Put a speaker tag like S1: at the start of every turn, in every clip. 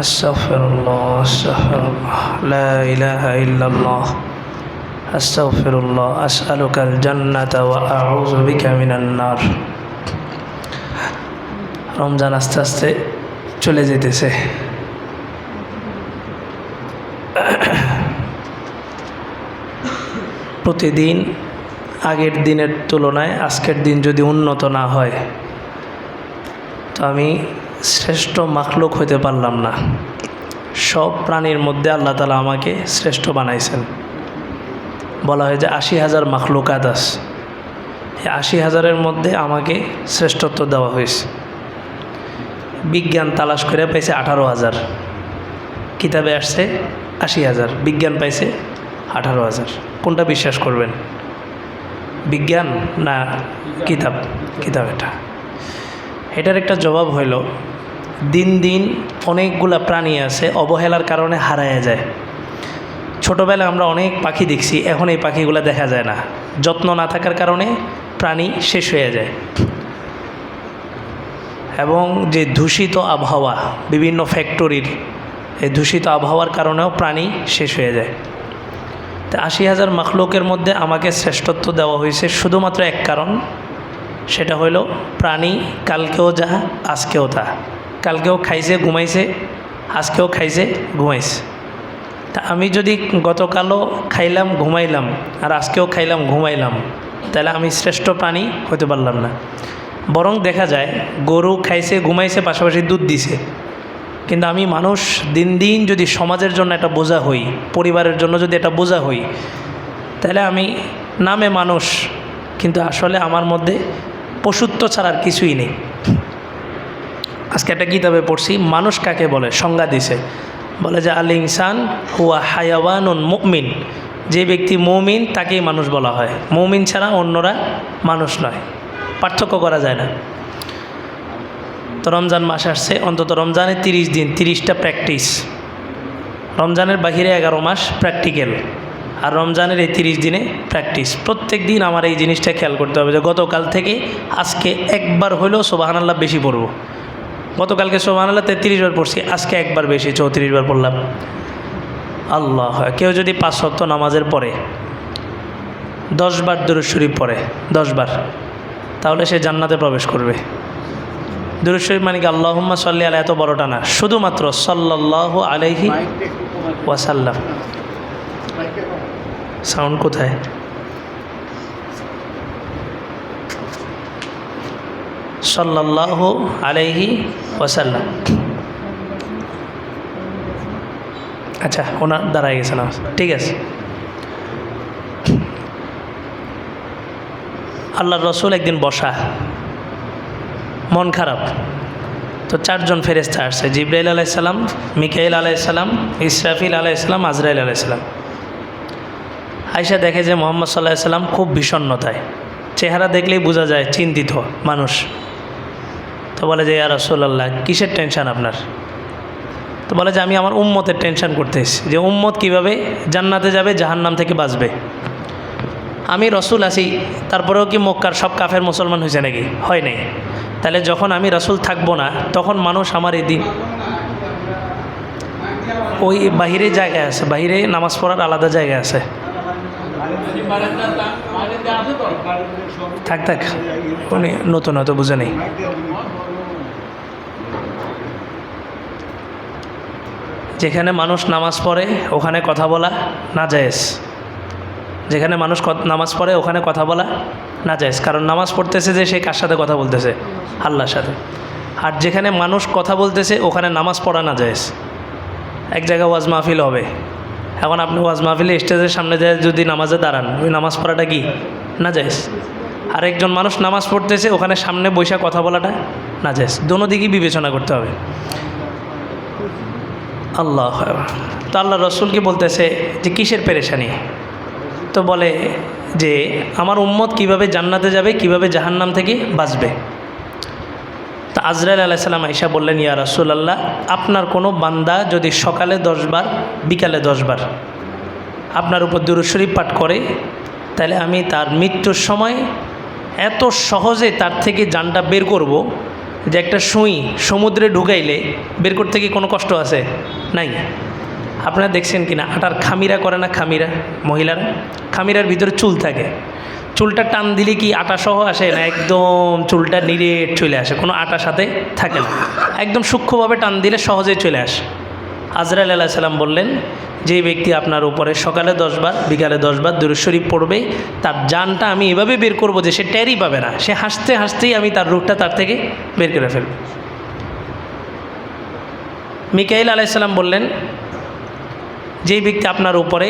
S1: আস্তাগফিরুল্লাহ আস্তাগফিরুল্লাহ লা ইলাহা ইল্লাল্লাহ আস্তাগফিরুল্লাহ আসআলুকাল জান্নাতা ওয়া আউযু বিকা মিনান নার। রমজান আস্তে আস্তে চলে যেতেছে। প্রতিদিন আগের দিনের তুলনায় আজকের দিন যদি উন্নত না হয় তো আমি শ্রেষ্ঠ মাখলুক হতে পারলাম না। সব প্রাণীর মধ্যে আল্লাহ তাআলা আমাকে শ্রেষ্ঠ বানাইছেন। বলা হয় যে ৮০,০০০ মাখলুকাত আছে, এই ৮০,০০০-এর মধ্যে আমাকে শ্রেষ্ঠত্ব দেওয়া হয়েছে। বিজ্ঞান তালাশ করে পাইছে ১৮,০০০, কিতাবে আসছে ৮০,০০০, বিজ্ঞান পাইছে ১৮,০০০। কোনটা বিশ্বাস করবেন, বিজ্ঞান না কিতাব? কিতাব। এটার একটা জবাব হইল, দিন দিন অনেকগুলা প্রাণী আছে অবহেলার কারণে হারায় যায়। ছোটোবেলায় আমরা অনেক পাখি দেখছি, এখন এই পাখিগুলো দেখা যায় না। যত্ন না থাকার কারণে প্রাণী শেষ হয়ে যায়। এবং যে দূষিত আবহাওয়া, বিভিন্ন ফ্যাক্টরির এই দূষিত আবহাওয়ার কারণেও প্রাণী শেষ হয়ে যায়। তো ৮০,০০০ মাখলুকের মধ্যে আমাকে শ্রেষ্ঠত্ব দেওয়া হয়েছে শুধুমাত্র এক কারণ, সেটা হইল প্রাণী কালকেও যা আজকেও তা। কালকেও খাইছে ঘুমাইছে, আজকেও খাইছে ঘুমাইছে। তা আমি যদি গতকালও খাইলাম ঘুমাইলাম আর আজকেও খাইলাম ঘুমাইলাম, তাহলে আমি শ্রেষ্ঠ প্রাণী হতে পারলাম না। বরং দেখা যায় গরু খাইছে ঘুমাইছে পাশাপাশি দুধ দিছে, কিন্তু আমি মানুষ দিন দিন যদি সমাজের জন্য একটা বোঝা হই, পরিবারের জন্য যদি একটা বোঝা হই, তাহলে আমি নামে মানুষ কিন্তু আসলে আমার মধ্যে পশুত্ব ছাড়ার কিছুই নেই। আজকে একটা কিতাবে পড়ছি, মানুষ কাকে বলে সংজ্ঞা দিছে, বলে যে আল ইনসান হুয়া হায়াওয়ানুন মুমিন, যে ব্যক্তি মুমিন তাকেই মানুষ বলা হয়। মুমিন ছাড়া অন্যরা মানুষ নয়, পার্থক্য করা যায় না। তো রমজান মাস আসছে, অন্তত রমজানের 30 দিন 30টা প্র্যাকটিস, রমজানের বাহিরে 11 মাস প্র্যাকটিক্যাল, আর রমজানের এই 30 দিনে প্র্যাকটিস। প্রত্যেক দিন আমার এই জিনিসটা খেয়াল করতে হবে যে গতকাল থেকে আজকে একবার হলেও সুবহানাল্লাহ বেশি পড়ব। গতকালকে সুবহানাল্লাহ 33 বার পড়ছি, আজকে একবার বেশি 34 বার পড়লাম। আল্লাহ, কেউ যদি 5 ওয়াক্ত নামাজের পরে 10 বার দুরূদ শরীফ পড়ে, 10 বার, তাহলে সে জান্নাতে প্রবেশ করবে। দুরূদ শরীফ মানে কি আল্লাহুম্মা সাল্লি আলা, এত বড়টা না, শুধুমাত্র সাল্লাল্লাহু আলাইহি ওয়াসাল্লাম। সাউন্ড কোথায়? সাল্লাল্লাহু আলাইহি ওয়াসাল্লাম। আচ্ছা, ওনার দাঁড়ায় গেছে না, ঠিক আছে। আল্লাহর রসুল একদিন বসা, মন খারাপ, তো 4 জন ফেরেশতা আসছে, জিবরাইল আলাইহিস সালাম, মিকাইল আলাইহিস সালাম, ইসরাফিল আলাইহিস সালাম, আজরাইল আলাইহিস সালাম। আয়েশা দেখে যে মুহাম্মদ সাল্লাল্লাহু আলাইহি সাল্লাম খুব বিষণ্ণতায়, চেহারা দেখলেই বোঝা যায় চিন্তিত মানুষ। তো বলে যে ইয়া রাসূলুল্লাহ, কিসের টেনশন আপনার? তো বলে যে আমি আমার উম্মতের টেনশন করতেছি, যে উম্মত কিভাবে জান্নাতে যাবে, জাহান্নাম থেকে বাঁচবে। আমি রসুল আছি, তারপরেও কি মক্কার সব কাফের মুসলমান হয়েছে নাকি? হয় নাই। তাহলে যখন আমি রসুল থাকবো না, তখন মানুষ আমার এই দিন ওই বাহিরে জায়গায় আছে, বাহিরে নামাজ পড়ার আলাদা জায়গা আছে। থাক থাক, উনি নতুন হয়তো বুঝে নেই। যেখানে মানুষ নামাজ পড়ে ওখানে কথা বলা নাজায়েজ। যেখানে মানুষ নামাজ পড়ে ওখানে কথা বলা নাজায়েজ, কারণ নামাজ পড়তেছে যে সে কার সাথে কথা বলতেছে? আল্লাহর সাথে। আর যেখানে মানুষ কথা বলতেছে ওখানে নামাজ পড়া নাজায়েজ। এক জায়গায় ওয়াজ মাহফিল হবে, এখন আপনি ওয়াজ মাহফিলে স্টেজের সামনে যায় যদি নামাজে দাঁড়ান, ওই নামাজ পড়াটা কি নাজায়েজ। আর একজন মানুষ নামাজ পড়তেছে ওখানে সামনে বৈশা কথা বলাটা নাজায়েজ। দোনো দিকই বিবেচনা করতে হবে। আল্লাহ, তো আল্লাহ রসুলকে বলতেছে যে কিসের পেরেশানি? তো বলে যে আমার উম্মত কিভাবে জান্নাতে যাবে, কিভাবে জাহান্নাম থেকে বাঁচবে। তা আজরাইল আলাইহিস সালাম আয়েশা বললেন, ইয়া রাসূলুল্লাহ, আপনার কোনো বান্দা যদি সকালে 10 বার বিকালে 10 বার আপনার উপর দুরূদ শরীফ পাঠ করে, তাহলে আমি তার মৃত্যুর সময় এত সহজে তার থেকে জানটা বের করব যে একটা সুই সমুদ্রে ঢুকাইলে বের করতে কি কোনো কষ্ট আছে? নাই। আপনারা দেখছেন কিনা আটার খামিরা করে না, খামিরা মহিলারা, খামিরার ভিতরে চুল থাকে, চুলটা টান দিলে কি আটা সহ আসে না? একদম চুলটা নিরেট চলে আসে, কোনো আটার সাথে থাকে না, একদম সূক্ষ্মভাবে টান দিলে সহজেই চলে আসে। আজরাইল আলাইহিস সালাম বললেন, যে ব্যক্তি আপনার উপরে সকালে 10 বার বিকালে 10 বার দুরূদ শরীফ পড়বে, তার জানটা আমি এভাবে বের করব যে সে টেরই পাবে না, সে হাসতে হাসতেই আমি তার রূহটা তার থেকে বের করে ফেলব। মিকাইল আলাইহিস সালাম বললেন, যেই ব্যক্তি আপনার উপরে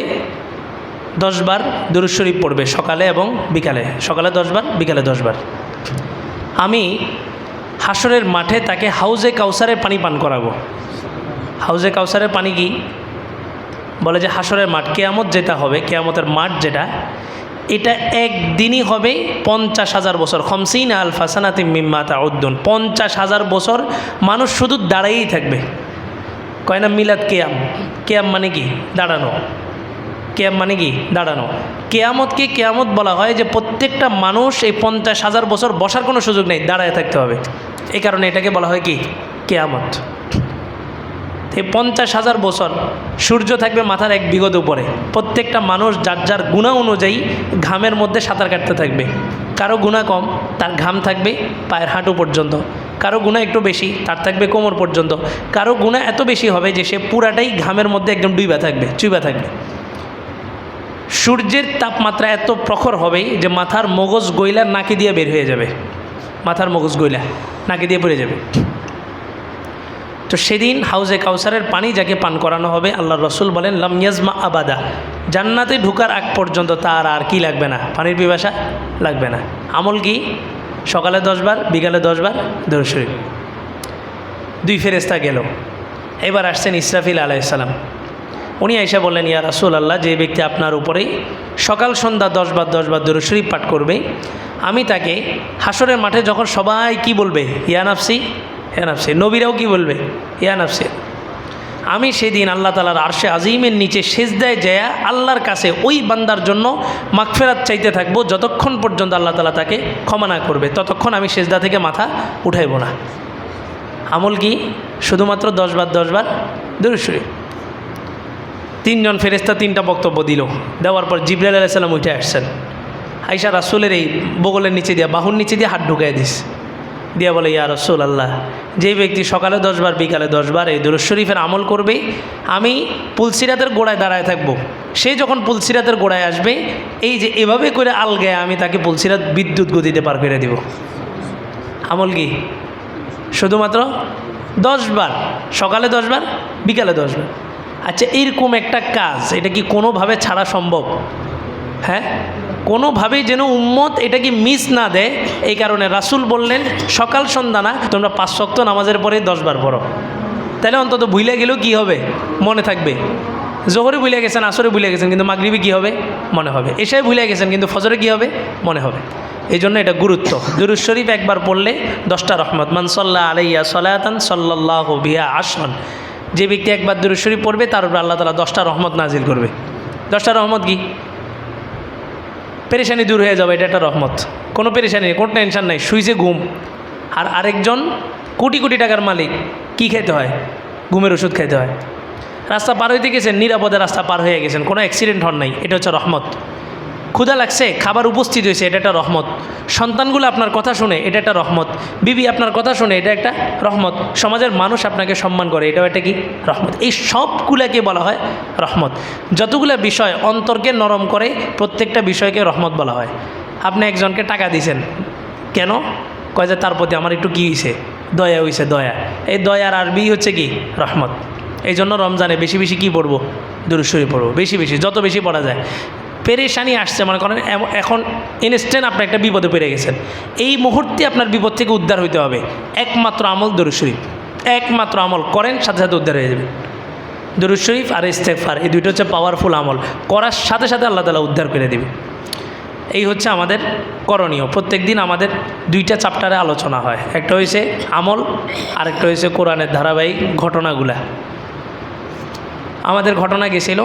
S1: 10 বার দুরূদ শরীফ পড়বে সকালে এবং বিকালে, সকালে 10 বার বিকালে 10 বার, আমি হাসরের মাঠে তাকে হাউজে কাউসারের পানি পান করাবো। হাউজে কাউসারের পানি কি? বলে যে হাসরের মাঠ, কেয়ামত যেটা হবে, কেয়ামতের মাঠ যেটা, এটা একদিনই হবে 50,000 বছর, 50,000 সানাতিম মিম্মা তাউদ্দুন, 50,000 বছর মানুষ শুধু দাঁড়াইয়েই থাকবে। কয় না মিলাদ কেয়াম, কেয়াম মানে কি? দাঁড়ানো। কেয়াম মানে কি? দাঁড়ানো। কেয়ামতকে কেয়ামত বলা হয় যে প্রত্যেকটা মানুষ এই 50,000 বছর বসার কোনো সুযোগ নেই, দাঁড়ায় থাকতে হবে, এই কারণে এটাকে বলা হয় কি? কেয়ামত। এই 50,000 বছর সূর্য থাকবে মাথার 1 বিঘত উপরে, প্রত্যেকটা মানুষ যার যার গুণা অনুযায়ী ঘামের মধ্যে সাঁতার কাটতে থাকবে। কারো গুণা কম, তার ঘাম থাকবে পায়ের হাঁটু পর্যন্ত, কারো গুণা একটু বেশি, তার থাকবে কোমর পর্যন্ত, কারো গুণা এত বেশি হবে যে সে পুরাটাই ঘামের মধ্যে একদম চুইবা থাকবে। সূর্যের তাপমাত্রা এত প্রখর হবে যে মাথার মগজ গইলা নাকি দিয়ে বের হয়ে যাবে, মাথার মগজ গইলা নাকি দিয়ে পড়ে যাবে। তো সেদিন হাউজে কাউসারের পানি যাকে পান করানো হবে, আল্লাহর রসুল বলেন, লাম ইয়াজমা আবাদা, জান্নাতে ঢুকার আগ পর্যন্ত তার আর কি লাগবে না? পানির পিপাসা লাগবে না। আমল কি? সকালে 10 বার বিকালে 10 বার দুরূদ শরীফ। 2 ফেরেশতা গেল, এবার আসছেন ইসরাফিল আলাইহিস সালাম। উনি আয়েশা বললেন, ইয়া রাসূলুল্লাহ, যে ব্যক্তি আপনার উপরেই সকাল সন্ধ্যা 10 বার দুরূদ শরীফ পাঠ করবে, আমি তাকে হাসরের মাঠে যখন সবাই কি বলবে? ইয়া নাফসি ইয়া নাফসি, নবীরাও কি বলবে? ইয়া নাফসি, আমি সেদিন আল্লাহ তাআলার আরশে আজিমের নিচে সেজদায় যায় আল্লাহর কাছে ওই বান্দার জন্য মাগফিরাত চাইতে থাকবো, যতক্ষণ পর্যন্ত আল্লাহ তাআলা তাকে ক্ষমা না করবে ততক্ষণ আমি সেজদা থেকে মাথা উঠাইব না। আমল কি? শুধুমাত্র 10 বার দুরূদ শরীফ। 3 জন ফেরেশতা 3টা বক্তব্য দিল, দেওয়ার পর জিবরাইল আলাইহিস সালাম উঠে আসছেন, আয়েশা রাসূলের এই বগলের নিচে দিয়ে, বাহুর নিচে দিয়ে হাত ঢুকাই দিস, দিয়া বলে, ইয়া রাসূলুল্লাহ, যে ব্যক্তি সকালে 10 বার বিকালে 10 বার এই দুরূদ শরীফের আমল করবে, আমি পুলসিরাতের গোড়ায় দাঁড়ায় থাকব, সে যখন পুলসিরাতের গোড়ায় আসবে, এই যে এভাবে করে আলগায় আমি তাকে পুলসিরাত বিদ্যুৎ গতিতে পার করে দিব। আমল কি? শুধুমাত্র 10 বার, সকালে 10 বার বিকালে 10 বার। আচ্ছা, এইরকম একটা কাজ, এটা কি কোনোভাবে ছাড়া সম্ভব? হ্যাঁ, কোনোভাবেই যেন উম্মত এটা কি মিস না দেয়, এই কারণে রাসূল বললেন, সকাল সন্ধ্যা না, তোমরা 5 ওয়াক্ত নামাজের পরে 10 বার পড়ো, তাহলে অন্তত ভুলে গেলেও কি হবে? মনে থাকবে। জোহরে ভুলে গেছেন, আসরে ভুলে গেছেন, কিন্তু মাগরিবে কি হবে? মনে হবে। এশায় ভুলে গেছেন, কিন্তু ফজরে কি হবে? মনে হবে। এই জন্য এটা গুরুত্ব। দুরূদ শরীফ একবার পড়লে 10টা রহমত। মান সাল্লা আলাইয়া সালাতান সাল্লাল্লাহু বিহা আশরান, যে ব্যক্তি একবার দুরূদ শরীফ পড়বে তার উপর আল্লাহ তাআলা 10টা রহমত নাজিল করবে। 10টা রহমত কি? পেরেশানি দূর হয়ে যাবে, এটা একটা রহমত। কোনো পেরেশানি নেই, কোনো টেনশন নাই, শুইছে ঘুম। আর আরেকজন কোটি কোটি টাকার মালিক, কি খেতে হয়? ঘুমের ওষুধ খেতে হয়। রাস্তা পার হইতে গেছেন, নিরাপদে রাস্তা পার হয়ে গেছেন, কোনো অ্যাক্সিডেন্ট হন নাই, এটা হচ্ছে রহমত। ক্ষুধা লাগছে, খাবার উপস্থিত হয়েছে, এটা একটা রহমত। সন্তানগুলো আপনার কথা শুনে, এটা একটা রহমত। বিবি আপনার কথা শুনে, এটা একটা রহমত। সমাজের মানুষ আপনাকে সম্মান করে, এটাও একটা কি? রহমত। এই সবগুলাকে বলা হয় রহমত। যতগুলো বিষয় অন্তরকে নরম করে, প্রত্যেকটা বিষয়কে রহমত বলা হয়। আপনি একজনকে টাকা দিয়েছেন, কেন? কয় যে তার প্রতি আমার একটু কী হয়েছে? দয়া হয়েছে, দয়া। এই দয়ার আরবি হচ্ছে কি? রহমত। এই জন্য রমজানে বেশি বেশি কী পড়বো? দুরূদ শরীফ পড়বো, বেশি বেশি, যত বেশি পড়া যায়। পেরেশানি আসছে, মনে করেন এখন ইনস্ট্যান্ট আপনি একটা বিপদে পড়ে গেছেন, এই মুহূর্তে আপনার বিপদ থেকে উদ্ধার হইতে হবে, একমাত্র আমল দুরূদ শরীফ। একমাত্র আমল করেন, সাথে সাথে উদ্ধার হয়ে যাবে। দুরূদ শরীফ আর ইস্তেগফার, এই দুইটা হচ্ছে পাওয়ারফুল আমল, করার সাথে সাথে আল্লাহ তাআলা উদ্ধার করে দেবে। এই হচ্ছে আমাদের করণীয়। প্রত্যেক দিন আমাদের 2টা চ্যাপ্টারে আলোচনা হয়, একটা হয়েছে আমল, আরেকটা হয়েছে কোরআনের ধারাবাহিক ঘটনাগুলা। আমাদের ঘটনা গেছিল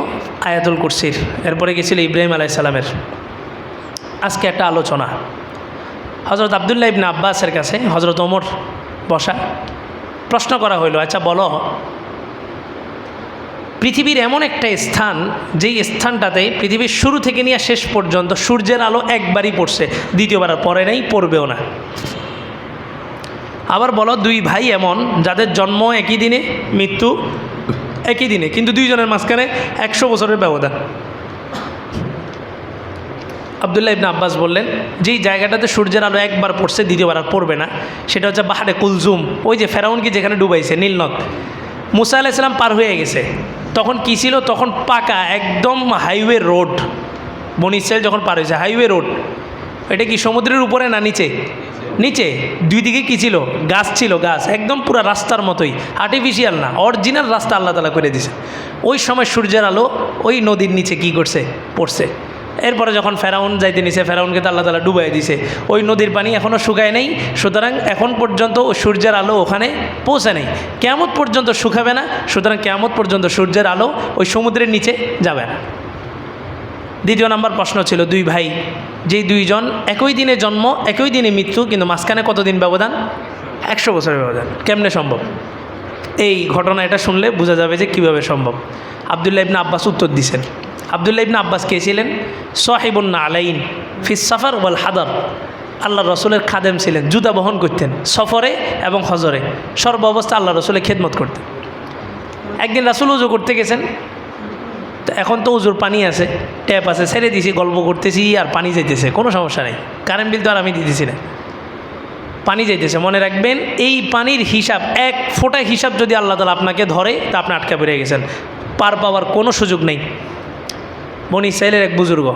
S1: আয়াতুল কুরসির, এরপরে গেছিল ইব্রাহিম আলাইহিস সালামের। আজকে একটা আলোচনা হজরত আবদুল্লাহ ইবনে আব্বাসের কাছে হজরত ওমর বসা, প্রশ্ন করা হইল, আচ্ছা বলো, পৃথিবীর এমন একটা স্থান যেই স্থানটাতে পৃথিবীর শুরু থেকে নিয়ে শেষ পর্যন্ত সূর্যের আলো একবারই পড়ছে, দ্বিতীয়বার আর পরে নাই, পড়বেও না। আবার বলো 2 ভাই এমন যাদের জন্ম একই দিনে, মৃত্যু একই দিনে, কিন্তু 2 জনের মাঝখানে 100 বছরের ব্যবধান। আবদুল্লাহ ইবনে আব্বাস বললেন, যেই জায়গাটাতে সূর্যের আলো একবার পড়ছে, দ্বিতীয়বার আর পড়বে না, সেটা হচ্ছে বাহরে কুলজুম, ওই যে ফেরাউনকে যেখানে ডুবাইছে, নীলনদ। মুসা আলাইহিস সালাম পার হয়ে গেছে, তখন কী ছিল? তখন পাকা একদম হাইওয়ে রোড। বনী ইসরাইল যখন পার হয়েছে হাইওয়ে রোড, এটা কি সমুদ্রের উপরে না নিচে? নিচে। 2 দিকে কী ছিল? গাছ ছিল, গাছ একদম পুরো রাস্তার মতোই, আর্টিফিশিয়াল না, অরিজিনাল রাস্তা আল্লাহ তাআলা করে দিয়েছে। ওই সময় সূর্যের আলো ওই নদীর নিচে কি করছে? পড়ছে। এরপরে যখন ফেরাউন যাইতে নিছে, ফেরাউনকে তো আল্লাহ তাআলা ডুবাই দিছে, ওই নদীর পানি এখনও শুকায় নেই, সুতরাং এখন পর্যন্ত ওই সূর্যের আলো ওখানে পৌঁছে নেই, কিয়ামত পর্যন্ত শুকাবে না, সুতরাং কিয়ামত পর্যন্ত সূর্যের আলো ওই সমুদ্রের নিচে যাবে না। দ্বিতীয় নাম্বার প্রশ্ন ছিল 2 ভাই, যেই 2 জন একই দিনে জন্ম, একই দিনে মৃত্যু, কিন্তু মাঝখানে কতদিন ব্যবধান? 100 বছরের ব্যবধান। কেমনে সম্ভব? এই ঘটনা এটা শুনলে বোঝা যাবে যে কীভাবে সম্ভব। আবদুল্লাহ ইবনে আব্বাস উত্তর দিয়েছেন। আবদুল্লাহ ইবনে আব্বাস কে ছিলেন? সাহিবুন নালাইন ফিস সাফার ওয়াল হাদার, আল্লাহ রসুলের খাদেম ছিলেন, জুতা বহন করতেন সফরে এবং হজরে, সর্ব অবস্থা আল্লাহ রসুলের খেদমত করতেন। একদিন রাসূল উজু করতে গেছেন, তো এখন তো উজুর পানি আছে, ট্যাপ আছে, ছেড়ে দিয়েছি, গল্প করতেছি আর পানি যাইতেছে, কোনো সমস্যা নেই, কারেন্ট বিল তো আর আমি দিতেছি না, পানি যাইতেছে। মনে রাখবেন, এই পানির হিসাব, 1 ফোঁটা হিসাব যদি আল্লাহ তাআলা আপনাকে ধরে, তা আপনি আটকা পড়ে গেছেন, পার পাওয়ার কোনো সুযোগ নেই। বনী ইসরাইলের এক বুজুর্গ,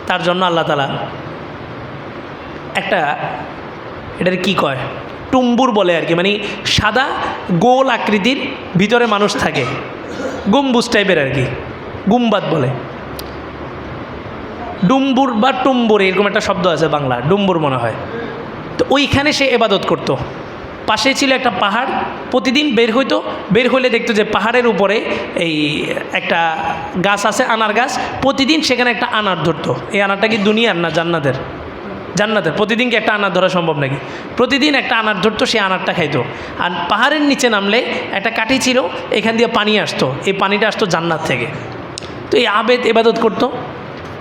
S1: তার জন্য আল্লাহ তাআলা একটা, এটার কি কয়, টুম্বুর বলে আর কি, মানে সাদা গোল আকৃতির, ভিতরে মানুষ থাকে, গম্বুজ টাইপের আর কি, গুম্বাদ বলে, ডুম্বুর বা টুম্বুর এরকম একটা শব্দ আছে বাংলা, ডুম্বুর মনে হয়। তো ওইখানে সে ইবাদত করত। পাশে ছিল একটা পাহাড়, প্রতিদিন বের হইতো, বের হইলে দেখতো যে পাহাড়ের উপরে এই একটা গাছ আছে, আনার গাছ, প্রতিদিন সেখানে একটা আনার ধরতো। এই আনারটা কি দুনিয়ার না জান্নাতের? জান্নাতের। প্রতিদিন কি একটা আনার ধরা সম্ভব নাকি? প্রতিদিন একটা আনার ধরতো, সে আনারটা খাইতো। আর পাহাড়ের নিচে নামলে একটা কাঠি ছিল, এখান দিয়ে পানি আসতো, এই পানিটা আসতো জান্নাত থেকে। তো এই আবেদ ইবাদত করতো,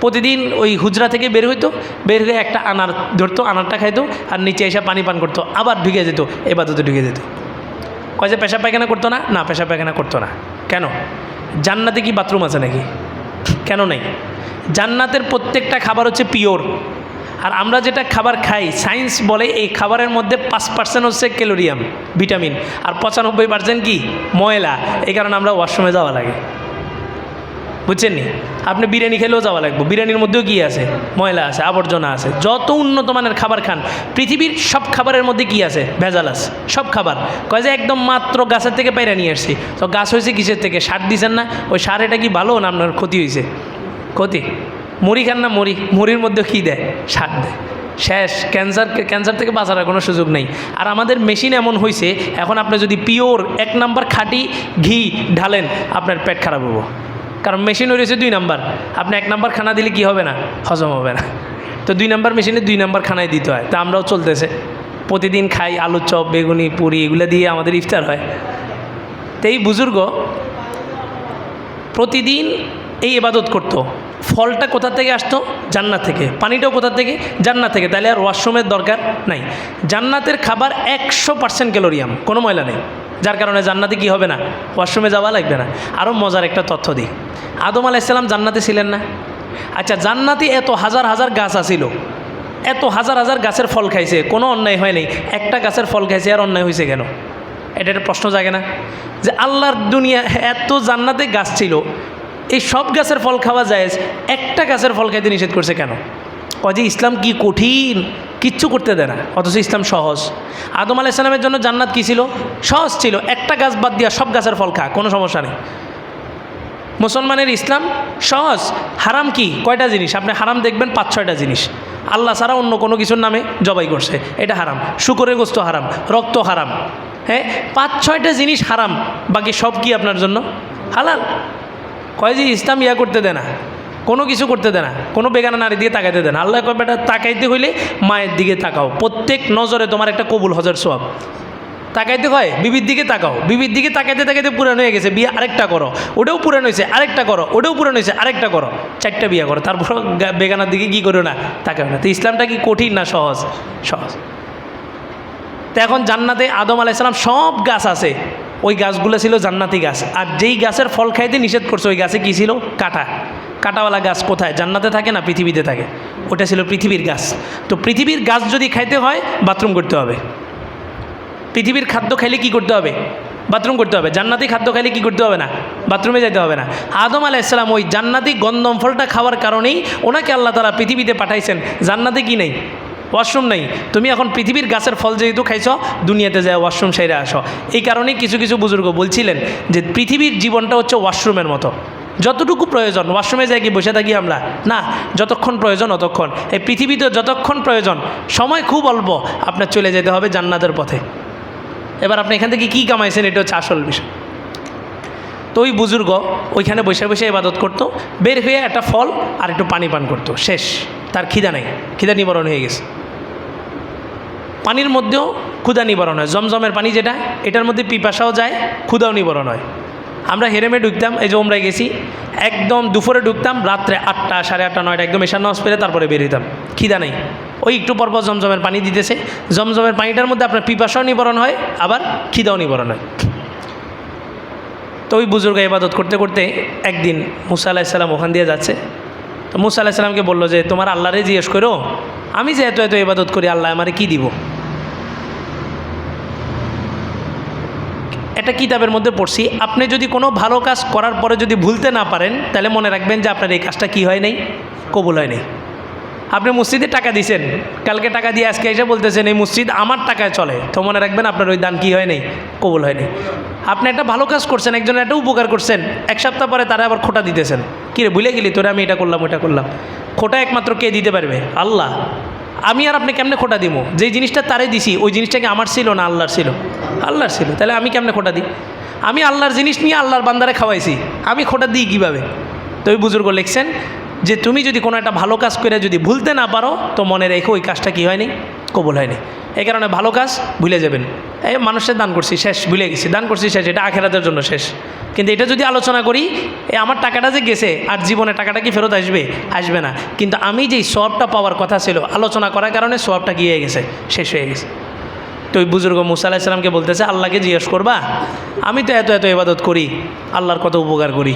S1: প্রতিদিন ওই হুজরা থেকে বের হইতো, বের হয়ে একটা আনার ধরতো, আনারটা খাইতো, আর নিচে এসে পানি পান করতো, আবার ঢুকে যেত, ইবাদতে ঢুকে যেত। কয় যে পেশাব পায়খানা করতো না? না, পেশাব পায়খানা করতো না। কেন? জান্নাতে কি বাথরুম আছে নাকি? কেন নেই? জান্নাতের প্রত্যেকটা খাবার হচ্ছে পিওর। আর আমরা যেটা খাবার খাই, সায়েন্স বলে এই খাবারের মধ্যে 5% হচ্ছে ক্যালোরিয়াম, ভিটামিন, আর 95% কি? ময়লা। এই কারণে আমরা ওয়াশরুমে যাওয়া লাগে, বুঝছেন নি? আপনি বিরিয়ানি খেলেও যাওয়া লাগবে, বিরিয়ানির মধ্যেও কি আছে? ময়লা আছে, আবর্জনা আছে। যত উন্নত মানের খাবার খান, পৃথিবীর সব খাবারের মধ্যে কি আছে? ভেজাল আছে, সব খাবার। কয় যে একদম মাত্র গাছের থেকে পাইরা নিয়ে আসছি, তো গাছ হয়েছে কিসের থেকে? সার দিয়েছেন না? ওই সার এটা কি ভালো না আপনার ক্ষতি হয়েছে? ক্ষতি। মুড়ি খান না, মুড়ির মধ্যে কী দেয়? সার দেয়। শেষ। ক্যান্সার থেকে বাঁচার কোনো সুযোগ নেই। আর আমাদের মেশিন এমন হয়েছে, এখন আপনি যদি পিওর 1 নাম্বার খাঁটি ঘি ঢালেন, আপনার পেট খারাপ হবো, কারণ মেশিন রয়েছে 2 নাম্বার। আপনি 1 নাম্বার খানা দিলে কি হবে না? হজম হবে না। তো 2 নাম্বার মেশিনে 2 নাম্বার খানায় দিতে হয়। তা আমরাও চলতেছে, প্রতিদিন খাই আলুর চপ, বেগুনি, পুরি, এগুলো দিয়ে আমাদের ইফতার হয়। তো এই বুজুর্গ প্রতিদিন এই ইবাদত করতো। ফলটা কোথা থেকে আসতো? জান্নাত থেকে। পানিটাও কোথা থেকে? জান্নাত থেকে। তাহলে আর ওয়াশরুমের দরকার নাই। জান্নাতের খাবার 100% ক্যালোরিয়াম, কোনো ময়লা নেই, যার কারণে জান্নাতে কি হবে না? ওয়াশরুমে যাওয়া লাগবে না। আরও মজার একটা তথ্য দিই, আদম আলাইহিস সালাম জান্নাতে ছিলেন না? আচ্ছা, জান্নাতে এত হাজার হাজার গাছ আছিল, এত হাজার হাজার গাছের ফল খাইছে, কোনো অন্যায় হয় নাই, একটা গাছের ফল খাইছে, আর অন্যায় হয়েছে কেন? এটা একটা প্রশ্ন জাগে না? যে আল্লাহর দুনিয়া এত জান্নাতে গাছ ছিল, এই সব গাছের ফল খাওয়া যায়, একটা গাছের ফল খাইতে নিষেধ করছে কেন? যে ইসলাম কি কঠিন, কিচ্ছু করতে দেয় না, অথচ ইসলাম সহজ। আদম আলাইহিস সালামের জন্য জান্নাত কী ছিল? সহজ ছিল, একটা গাছ বাদ দিয়া সব গাছের ফল খা, কোনো সমস্যা নেই। মুসলমানের ইসলাম সহজ। হারাম কি? কয়টা জিনিস আপনি হারাম দেখবেন, 5-6টা জিনিস। আল্লাহ ছাড়া অন্য কোনো কিছুর নামে জবাই করছে, এটা হারাম। শুকরের গোস্ত হারাম, রক্ত হারাম, হ্যাঁ 5-6টা জিনিস হারাম, বাকি সব কি আপনার জন্য হালাল। কয় যে ইসলাম ইয়া করতে দেয় না, কোনো কিছু করতে দেয় না, কোনো বেগানা নারী দিয়ে তাকাইতে দেয় না। আল্লাহ কয় বেটা তাকাইতে হইলে মায়ের দিকে তাকাও, প্রত্যেক নজরে তোমার একটা কবুল হজের সওয়াব। তাকাইতে হয় বিবির দিকে তাকাও, বিবির দিকে তাকাইতে তাকাইতে পুরানো হয়ে গেছে, বিয়ে আরেকটা করো, ওটাও পুরানো হয়েছে আরেকটা করো, ওটাও পুরানো হয়েছে আরেকটা করো, 4টা বিয়ে করো, তারপর বেগানার দিকে কী করো না, তাকাও না। তো ইসলামটা কি কঠিন না সহজ? সহজ। তো এখন জান্নাতে আদম আলাইহিস সালাম সব গাছ আছে, ওই গাছগুলো ছিল জান্নাতি গাছ। আর যেই গাছের ফল খাইতে নিষেধ করছে ওই গাছে কী ছিল? কাঁটা। কাঁটাওয়ালা গাছ কোথায়? জান্নাতে থাকে না পৃথিবীতে থাকে? ওটা ছিল পৃথিবীর গাছ। তো পৃথিবীর গাছ যদি খাইতে হয় বাথরুম করতে হবে। পৃথিবীর খাদ্য খাইলে কি করতে হবে? বাথরুম করতে হবে। জান্নাতি খাদ্য খাইলে কি করতে হবে না? বাথরুমে যেতে হবে না। আদম আলাইহিস সালাম ওই জান্নাতি গন্ধম ফলটা খাওয়ার কারণেই ওনাকে আল্লাহ তাআলা পৃথিবীতে পাঠাইছেন। জান্নাতে কি নেই? ওয়াশরুম নেই। তুমি এখন পৃথিবীর গাছের ফল যেহেতু খাইছ, দুনিয়াতে যায় ওয়াশরুম সেরে আসো। এই কারণেই কিছু কিছু বুজুর্গ বলছিলেন যে পৃথিবীর জীবনটা হচ্ছে ওয়াশরুমের মতো, যতটুকু প্রয়োজন। ওয়াশরুমে যাই কি বসে থাকি আমরা? না, যতক্ষণ প্রয়োজন অতক্ষণ। এই পৃথিবীতে যতক্ষণ প্রয়োজন, সময় খুব অল্প, আপনার চলে যেতে হবে জান্নাতের পথে। এবার আপনি এখান থেকে কী কামাইছেন, এটা হচ্ছে আসল বিষয়। তো ওই বুজুর্গ ওইখানে বসে বসে ইবাদত করতো, বের হয়ে একটা ফল আর একটু পানি পান করতো, শেষ। তার খিদা নেই, খিদা নিবারণ হয়ে গেছে। পানির মধ্যেও ক্ষুধা নিবারণ হয়, জমজমের পানি যেটা, এটার মধ্যে পিপাসাও যায়, ক্ষুধাও নিবারণ হয়। আমরা হেরেমে ঢুকতাম, এই যে ওমরায় গেছি, একদম দুপুরে ঢুকতাম, রাত্রে 8টা, 8:30, 9টা একদম এশার নামাজ পড়ে তারপরে বের হইতাম, খিদা নেই। ওই একটু পরপর জমজমের পানি দিতেছে, জমজমের পানিটার মধ্যে আপনার পিপাসাও নিবারণ হয়, আবার খিদাও নিবারণ হয়। তো ওই বুজুর্গ ইবাদত করতে করতে একদিন মুসা আলাইহিস সালাম ওখান দিয়ে যাচ্ছে। তো মুসা আলাইহিস সালামকে বললো যে তোমার আল্লাহরে জিজ্ঞেস করো, আমি যে এত এত ইবাদত করি, আল্লাহ আমারে কি দিব? একটা কিতাবের মধ্যে পড়ছি, আপনি যদি কোনো ভালো কাজ করার পরে যদি ভুলতে না পারেন, তাহলে মনে রাখবেন যে আপনার এই কাজটা কি হয় নাই? কবুল হয় নাই। আপনি মসজিদে টাকা দিয়েছেন, কালকে টাকা দিয়ে আজকে এসে বলতেছেন এই মসজিদ আমার টাকায় চলে, তো মনে রাখবেন আপনার ওই দান কি হয় নাই? কবুল হয় নাই। আপনি একটা ভালো কাজ করছেন, একজনের একটা উপকার করছেন, 1 সপ্তাহ পরে তারা আবার খোটা দিতেছেন, কী রে ভুলে গেলি তোরা, আমি এটা করলাম ওটা করলাম। খোটা একমাত্র কে দিতে পারবে? আল্লাহ। আমি আর আপনি কেমনে খোটা দিব? যেই জিনিসটা তারে দিছি ওই জিনিসটাকে আমার ছিল না আল্লাহর ছিল? আল্লাহর ছিল। তাহলে আমি কেমনে খোটা দিই? আমি আল্লাহর জিনিস নিয়ে আল্লাহর বান্দারে খাওয়াইছি, আমি খোটা দিই কীভাবে? তো ওই বুজুর্গ লিখছেন যে তুমি যদি কোনো একটা ভালো কাজ করে যদি ভুলতে না পারো, তো মনে রেখো ওই কাজটা কি হয়নি? কবুল হয়নি। এই কারণে ভালো কাজ ভুলে যাবেন। এই মানুষের দান করছি শেষ, ভুলে গেছি, দান করছি শেষ, এটা আখেরাতের জন্য শেষ। কিন্তু এটা যদি আলোচনা করি, আমার টাকাটা যে গেছে, আর জীবনে টাকাটা কি ফেরত আসবে? আসবে না। কিন্তু আমি যেই সওয়াবটা পাওয়ার কথা ছিল, আলোচনা করার কারণে সওয়াবটা কি হয়ে গেছে? শেষ হয়ে গেছে। তো ওই বুজুর্গ মুসা আলাইহিস সালামকে বলতেছে, আল্লাহকে জিজ্ঞেস করবা, আমি তো এত এত ইবাদত করি, আল্লাহর কত উপকার করি।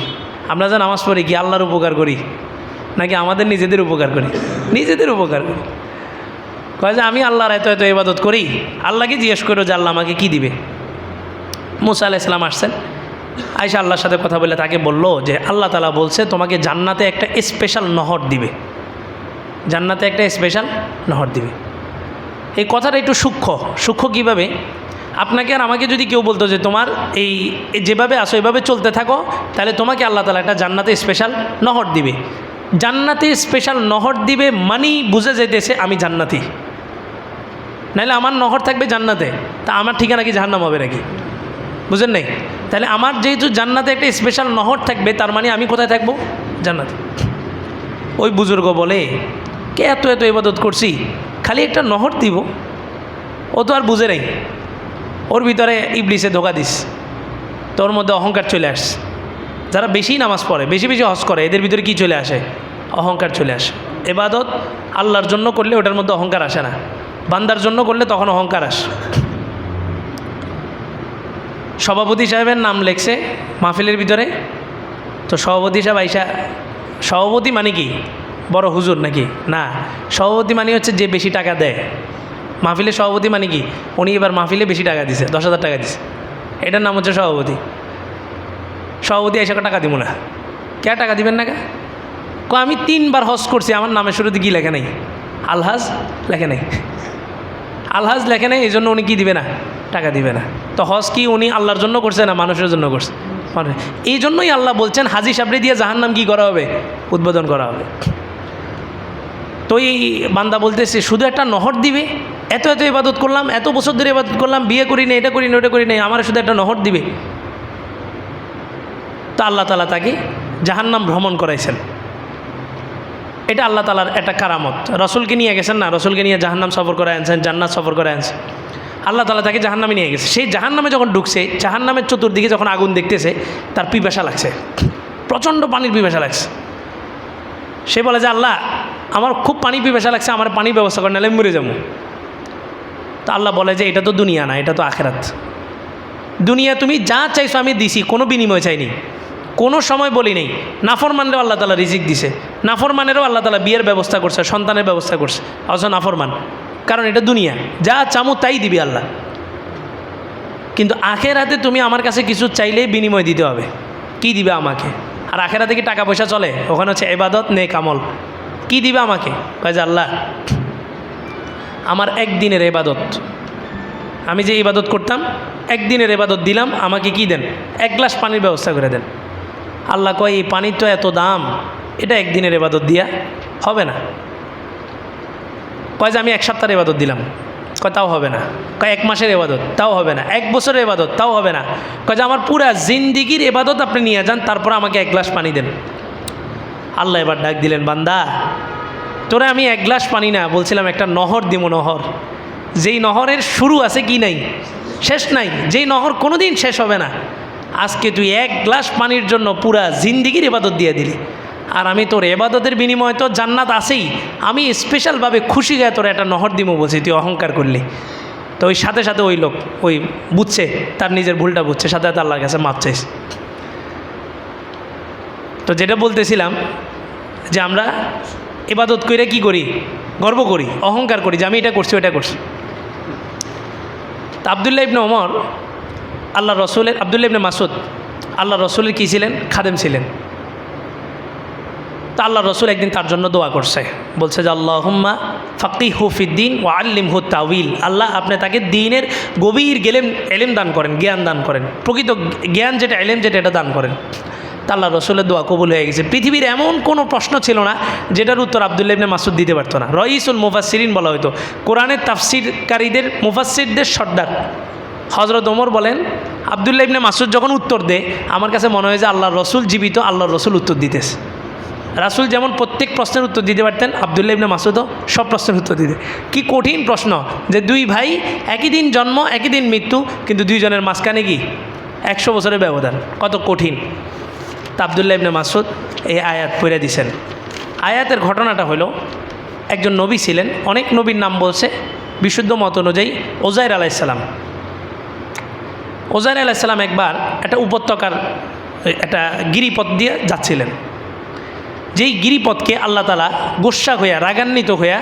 S1: আমরা যে নামাজ পড়ি কি আল্লাহর উপকার করি নাকি আমাদের নিজেদের উপকার করি? নিজেদের উপকার করি। কয় যে আমি আল্লাহর এত এত ইবাদত করি, আল্লাহকে জিজ্ঞেস করো যে আল্লাহ আমাকে কি দিবে। মুসা আলাইহিস সালাম আসছেন, আয়েশা আল্লাহর সাথে কথা বলে তাকে বলল যে আল্লাহ তাআলা বলছে তোমাকে জান্নাতে একটা স্পেশাল নহর দিবে, জান্নাতে একটা স্পেশাল নহর দিবে। এই কথাটা একটু সূক্ষ্ম কীভাবে? আপনাকে আর আমাকে যদি কেউ বলতো যে তোমার এই যেভাবে আসো এভাবে চলতে থাকো, তাহলে তোমাকে আল্লাহ তাআলা একটা জান্নাতে স্পেশাল নহর দিবে। জান্নাতে স্পেশাল নহর দিবে মানেই বুঝে যাইতেছে আমি জান্নাতি, নাহলে আমার নহর থাকবে জান্নাতে, তা আমার ঠিকানা কি জাহান্নাম হবে নাকি? বুঝেন নাই? তাহলে আমার যেহেতু জান্নাতে একটা স্পেশাল নহর থাকবে, তার মানে আমি কোথায় থাকবো? জান্নাতে। ওই বুজুর্গ বলে, কে এত এত ইবাদত করছি, খালি একটা নহর দিব? ও তো আর বুঝে নাই, ওর ভিতরে ইবলিসে ধোকা দিস, তোর মধ্যে অহংকার চলে আসছে। যারা বেশি নামাজ পড়ে, বেশি বেশি হজ করে, এদের ভিতরে কি চলে আসে? অহংকার চলে আসে। ইবাদত আল্লাহর জন্য করলে ওটার মধ্যে অহংকার আসে না, বান্দার জন্য করলে তখন অহংকার আসে। সভাপতি সাহেবের নাম লেখছে মাহফিলের ভিতরে, তো সভাপতি সাহেব আইসা, সভাপতি মানে কি বড় হুজুর নাকি? না, সভাপতি মানে হচ্ছে যে বেশি টাকা দেয়। মাহফিলের সভাপতি মানে কি? উনি এবার মাহফিলে বেশি টাকা দিছে, 10,000 টাকা দিছে, এটার নাম হচ্ছে সভাপতি। সভাপতি আইসা টাকা দিব না, কে টাকা দিবেন না? আমি 3বার হজ করছি, আমার নামের শুরুতে কি লেখে নাই? আলহাজ লেখে নাই, আলহাজ লেখে নাই, এই জন্য উনি কি দিবে না? টাকা দিবে না। তো হজ কি উনি আল্লাহর জন্য করছে না মানুষের জন্য করছে? এই জন্যই আল্লাহ বলছেন হাজি সাবরি দিয়ে জাহান্নাম কি করা হবে, উদ্বোধন করা হবে। তো এই বান্দা বলতেছে শুধু একটা নহর দিবে, এত এত ইবাদত করলাম, এত বছর ধরে ইবাদত করলাম, বিয়ে করি না, এটা করি না, ওটা করি না, আমার শুধু একটা নহর দিবে। তো আল্লাহ তাআলা তাকে জাহান্নাম ভ্রমণ করাইছেন। এটা আল্লাহ তাআলার একটা কারামত। রসুলকে নিয়ে গেছেন না, রসুলকে নিয়ে জাহান্নাম সফর করে আনছেন, জান্নাত সফর করে আনছেন। আল্লাহ তাআলা তাকে জাহান্নামে নিয়ে গেছে। সেই জাহান্নামে যখন ঢুকছে, জাহান্নামের চতুর্দিকে যখন আগুন দেখতেছে, তার পিপাসা লাগছে, প্রচণ্ড পানির পিপাসা লাগছে। সে বলে যে আল্লাহ আমার খুব পানি পিপাসা লাগছে, আমার পানির ব্যবস্থা করে, নাহলে আমি মরে যাবো। তো আল্লাহ বলে যে এটা তো দুনিয়া না, এটা তো আখেরাত। দুনিয়া তুমি যা চাইছো আমি দিছি, কোনো বিনিময় চাইনি, কোনো সময় বলি নেই। নাফরমানেরও আল্লাহ তাআলা রিজিক দিছে, নাফরমানেরও আল্লাহ তাআলা বিয়ের ব্যবস্থা করছে, সন্তানের ব্যবস্থা করছে, অথচ নাফরমান। কারণ এটা দুনিয়া, যা চামু তাই দিবি আল্লাহ। কিন্তু আখেরাতে তুমি আমার কাছে কিছু চাইলেই বিনিময় দিতে হবে। কি দিবে আমাকে? আর আখেরাতে কি টাকা পয়সা চলে? ওখানে হচ্ছে ইবাদত, নেক আমল। কি দিবে আমাকে? কয় যে আল্লাহ আমার একদিনের ইবাদত, আমি যে ইবাদত করতাম একদিনের ইবাদত দিলাম, আমাকে কি দেন? এক গ্লাস পানির ব্যবস্থা করে দেন। আল্লাহ কয় এই পানির তো এত দাম, এটা একদিনের ইবাদত দিয়া হবে না। কয় যে আমি এক সপ্তাহের ইবাদত দিলাম, কয় তাও হবে না। কয় এক মাসের ইবাদত, তাও হবে না। এক বছরের ইবাদত, তাও হবে না। কয় যে আমার পুরা জিন্দিগির ইবাদত আপনি নিয়ে যান, তারপর আমাকে এক গ্লাস পানি দেন। আল্লাহ এবার ডাক দিলেন, বান্দা তোরে আমি এক গ্লাস পানি না বলছিলাম, একটা নহর দিব, নহর, যেই নহরের শুরু আছে কি নাই, শেষ নাই, যেই নহর কোনোদিন শেষ হবে না। আজকে তুই এক গ্লাস পানির জন্য পুরা জিন্দিগির ইবাদত দিয়ে দিলি, আর আমি তোর ইবাদতের বিনিময়ে তো জান্নাত আছেই, আমি স্পেশালভাবে খুশি গায়ে তোর একটা নহর দিব বলছি, তুই অহংকার করলি। তো ওই সাথে সাথে ওই লোক ওই বুঝছে, তার নিজের ভুলটা বুঝছে, সাথে সাথে আল্লাহর কাছে মাপ চাইছে। তো যেটা বলতেছিলাম যে আমরা ইবাদত করে কি করি? গর্ব করি, অহংকার করি যে আমি এটা করছি, ওটা করছি। তা আবদুল্লাহ ইবনে ওমর আল্লাহ রসুলের, আবদুল্লাহ ইবনে মাসুদ আল্লাহ রসুলের কী ছিলেন? খাদেম ছিলেন। তা আল্লাহ রসুল একদিন তার জন্য দোয়া করছে, বলছে যে আল্লাহুম্মা ফাক্কিহু ফিদ্দিন ওয়া আল্লিমহু তাউইল। আল্লাহ আপনি তাকে দ্বীনের গভীর এলেম দান করেন, জ্ঞান দান করেন, প্রকৃত জ্ঞান যেটা, এলেম যেটা, এটা দান করেন। তা আল্লাহ রসুলের দোয়া কবুল হয়ে গেছে। পৃথিবীর এমন কোনো প্রশ্ন ছিল না যেটার উত্তর আবদুল্লাহ ইবনে মাসুদ দিতে পারতো না। রইসুল মুফাসসিরিন বলা হতো, কোরআনের তাফসিরকারীদের, মুফাসসিরদের সর্দার। হযরত ওমর বলেন আবদুল্লাহ ইবনে মাসুদ যখন উত্তর দেয়, আমার কাছে মনে হয় যে আল্লাহর রসুল জীবিত, আল্লাহর রসুল উত্তর দিতেছে। রাসূল যেমন প্রত্যেক প্রশ্নের উত্তর দিতে পারতেন, আবদুল্লাহ ইবনে মাসুদও সব প্রশ্নের উত্তর দিতে। কি কঠিন প্রশ্ন যে দুই ভাই, একই দিন জন্ম, একই দিন মৃত্যু, কিন্তু দুইজনের মাঝখানে কি 100 বছরের ব্যবধান, কত কঠিন। তা আবদুল্লাহ ইবনে মাসুদ এই আয়াত পড়ে দিয়েছেন। আয়াতের ঘটনাটা হলো, একজন নবী ছিলেন, অনেক নবীর নাম বলছে, বিশুদ্ধ মত অনুযায়ী ওজাইর আলাইহিসসালাম। ওজাইর আলাইহিসসালাম একবার একটা উপত্যকার একটা গিরিপথ দিয়ে যাচ্ছিলেন। যেই গিরিপথকে আল্লাহ তাআলা গোস্বা হইয়া, রাগান্বিত হইয়া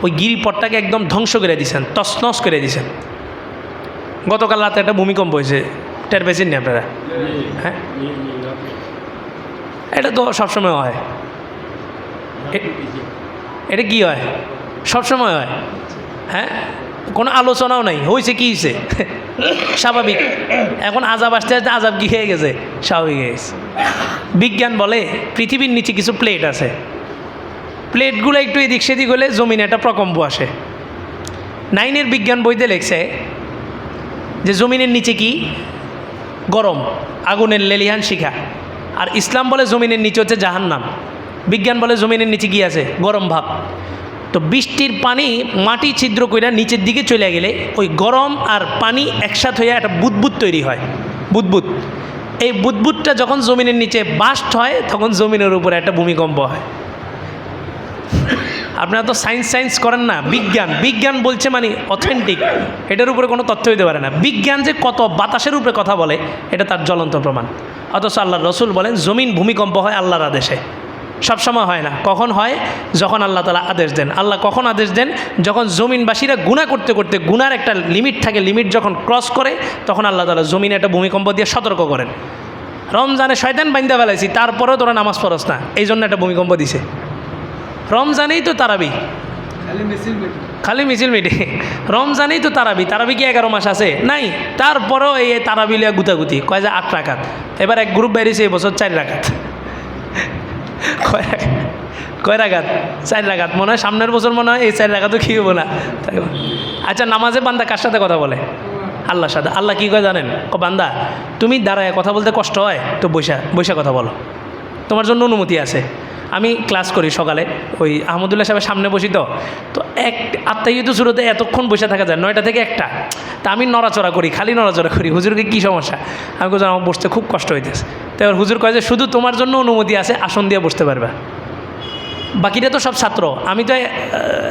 S1: ওই গিরিপথটাকে একদম ধ্বংস করে দিয়েছেন, তছনছ করে দিয়েছেন। গতকাল রাতে একটা ভূমিকম্প হয়েছে, টের পেয়েছেন না আপনারা? হ্যাঁ, এটা তো সবসময় হয়। এটা কি হয়? সবসময় হয়। হ্যাঁ, কোনো আলোচনাও নাই, হয়েছে কি হয়েছে, স্বাভাবিক। এখন আজাব আসতে আসতে আজাব কি হয়ে গেছে, স্বাভাবিক হয়ে গেছে। বিজ্ঞান বলে পৃথিবীর নিচে কিছু প্লেট আছে, প্লেটগুলো একটু এদিক সেদিক হলে জমিনে একটা প্রকম্প আসে। 9-এর বিজ্ঞান বইতে লেখছে যে জমিনের নিচে কি গরম, আগুনের লেলিহান শিখা। আর ইসলাম বলে জমিনের নিচে হচ্ছে জাহান্নাম। বিজ্ঞান বলে জমিনের নিচে কি আছে, গরম ভাব। তো বৃষ্টির পানি মাটি ছিদ্র কইরা নিচের দিকে চলে গেলে ওই গরম আর পানি একসাথে হয়ে একটা বুদবুদ তৈরি হয়, বুদবুদ। এই বুদবুদটা যখন জমিনের নিচে বাস্ট হয়, তখন জমিনের উপরে একটা ভূমিকম্প হয়। আপনারা তো সায়েন্স করেন না, বিজ্ঞান বলছে মানে অথেন্টিক, এটার উপরে কোনো তথ্য হইতে পারে না। বিজ্ঞান যে কত বাতাসের উপরে কথা বলে, এটা তার জ্বলন্ত প্রমাণ। অথচ আল্লাহর রসুল বলেন জমিন ভূমিকম্প হয় আল্লাহর আদেশে, সবসময় হয় না। কখন হয়? যখন আল্লাহ তাআলা আদেশ দেন। আল্লাহ কখন আদেশ দেন? যখন জমিনবাসীরা গুনাহ করতে করতে, গুনার একটা লিমিট থাকে, লিমিট যখন ক্রস করে, তখন আল্লাহ তাআলা জমিনে একটা ভূমিকম্প দিয়ে সতর্ক করেন। রমজানে শয়তান বাইন্দা ফেলাইছি, তারপরেও তোরা নামাজ পড়স না, এই জন্য একটা ভূমিকম্প দিছে। রমজানেই তো তারাবি, খালি মিছিল মিটিং। রমজানেই তো তারাবি কি 11 মাস আছে নাই? তারপরেও এই তারাবি লিয়া গুতাগুতি, কয় যে 8 রাকাত। এবার এক গ্রুপ বেরিয়েছে এই বছর 4 রাকাত। কয় রাকাত? 4 রাকাত। মনে হয় সামনের বছর মনে হয় এই 4 রাকাতও কি হবো না। আচ্ছা, নামাজে বান্দা কার সাথে কথা বলে? আল্লাহর সাথে। আল্লাহ কী কয় জানেন? বান্দা তুমি দাঁড়ায় কথা বলতে কষ্ট হয় তো বৈশা কথা বলো, তোমার জন্য অনুমতি আছে। আমি ক্লাস করি সকালে, ওই আহমদুল্লাহ সাহেবের সামনে বসি, তো এক আত্মাহিত শুরুতে এতক্ষণ বসে থাকা যায় 9টা থেকে 1টা। তা আমি নড়াচড়া করি, খালি নড়াচড়া করি। হুজুরকে কী সমস্যা? আমি বলছি আমার বসতে খুব কষ্ট হইতেছে। তো এবার হুজুর কয় যে শুধু তোমার জন্য অনুমতি আছে, আসন দিয়ে বসতে পারবা, বাকিটা তো সব ছাত্র। আমি তো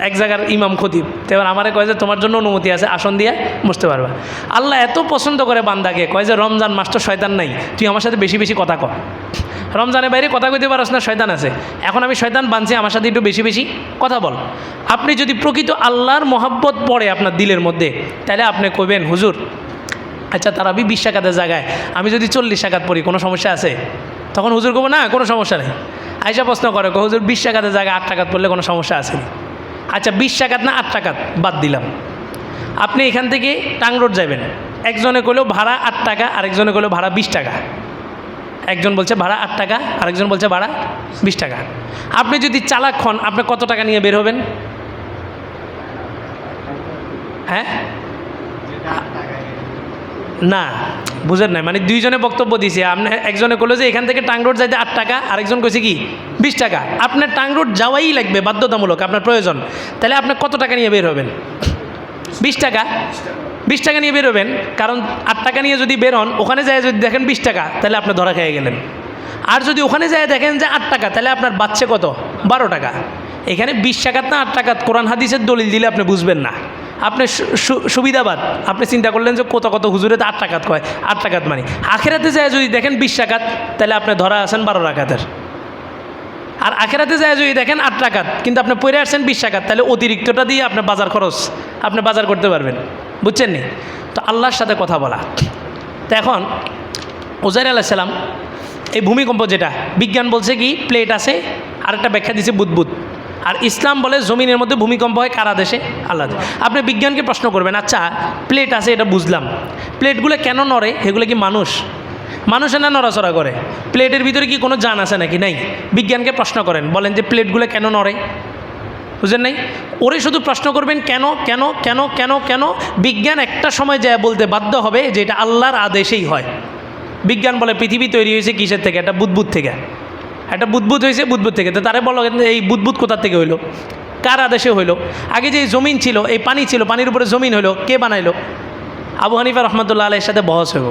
S1: এক জায়গার ইমাম খতিব। তো এবার আমারে কয় যে তোমার জন্য অনুমতি আছে, আসন দিয়ে বসতে পারবা। আল্লাহ এত পছন্দ করে বান্দাকে, কয় যে রমজান মাস তো শয়তান নাই, তুই আমার সাথে বেশি বেশি কথা কর। রমজানের বাইরে কথা কইতে পারস না, শয়তান আছে। এখন আমি শয়তান বানছি, আমার সাথে একটু বেশি বেশি কথা বল। আপনি যদি প্রকৃত আল্লাহর মহব্বত পড়ে আপনার দিলের মধ্যে, তাহলে আপনি কইবেন হুজুর আচ্ছা তারাবি 20 রাকাতের জায়গায় আমি যদি 40 রাকাত পড়ি কোনো সমস্যা আছে? তখন হুজুর কব না কোনো সমস্যা নেই। আইসা প্রশ্ন করে হুজুর 20 রাকাতের জায়গায় 8 রাকাত পড়লে কোনো সমস্যা আছে? আচ্ছা 20 রাকাত না 8 রাকাত বাদ দিলাম। আপনি এখান থেকে টাং রোড যাবেন, একজনে কইলেও ভাড়া 8 টাকা, আরেকজনে কইলেও ভাড়া 20 টাকা। একজন বলছে ভাড়া 8 টাকা, আরেকজন বলছে ভাড়া 20 টাকা। আপনি যদি চালাক হন, আপনি কত টাকা নিয়ে বের হবেন? হ্যাঁ না বুঝেন নাই, মানে দুইজনে বক্তব্য দিয়েছে। আপনি একজনে বললো যে এখান থেকে টাং রোড যাইতে 8 টাকা, আরেকজন কইছে কি 20 টাকা। আপনার টাং রোড যাওয়াই লাগবে বাধ্যতামূলক, আপনার প্রয়োজন। তাহলে আপনি কত টাকা নিয়ে বের হবেন? 20 টাকা। 20 টাকা নিয়ে বের হবেন, কারণ 8 টাকা নিয়ে যদি বের হন, ওখানে যায় যদি দেখেন 20 টাকা, তাহলে আপনি ধরা খেয়ে গেলেন। আর যদি ওখানে যায় দেখেন যে 8 টাকা, তাহলে আপনার বাচ্চা কত? 12 টাকা। এখানে 20 টাকাত না 8 টাকাত কোরআন হাদিসের দলিল দিলে আপনি বুঝবেন না। আপনি সুবিধাবাদ, আপনি চিন্তা করলেন যে কত কত হুজুরে তো 8 টাকাত কয়, 8 টাকাত মানে আখেরাতে যায় যদি দেখেন 20 টাকাত, তাহলে আপনি ধরা আছেন 12 রাকাতের। আর আখেরাতে যায় যদি দেখেন 8 টাকাত, কিন্তু আপনি পড়ে আসছেন 20 টাকাত, তাহলে অতিরিক্তটা দিয়ে আপনার বাজার খরচ, আপনি বাজার করতে পারবেন। বুঝছেন নি? তো আল্লাহর সাথে কথা বলা। তো এখন উজাইর আলাইহিস সালাম, এই ভূমিকম্প যেটা বিজ্ঞান বলছে কি প্লেট আছে, আরেকটা ব্যাখ্যা দিচ্ছে বুদবুদ। আর ইসলাম বলে জমিনের মধ্যে ভূমিকম্প হয় কারা দেশে? আল্লাহ। আপনি বিজ্ঞানকে প্রশ্ন করবেন, আচ্ছা প্লেট আছে এটা বুঝলাম, প্লেটগুলো কেন নড়ে? এগুলো কি মানুষের না নড়াচড়া করে? প্লেটের ভিতরে কি কোনো জান আছে নাকি? নাই। বিজ্ঞানকে প্রশ্ন করেন, বলেন যে প্লেটগুলো কেন নড়ে? বুঝেন নাই? ওরে শুধু প্রশ্ন করবেন কেন কেন কেন কেন কেন। বিজ্ঞান একটা সময় যায় বলতে বাধ্য হবে যে এটা আল্লাহর আদেশেই হয়। বিজ্ঞান বলে পৃথিবী তৈরি হয়েছে কিসের থেকে? একটা বুদবুদ থেকে। একটা বুদবুদ হয়েছে বুদবুদ থেকে। তো তারা বলো এই বুদবুদ কোথার থেকে হইলো? কার আদেশে হইলো? আগে যে জমিন ছিল, এই পানি ছিল, পানির উপরে জমিন হইলো, কে বানাইলো? আবু হানিফা রহমতুল্লাহ আলাইহির সাথে বহস হইব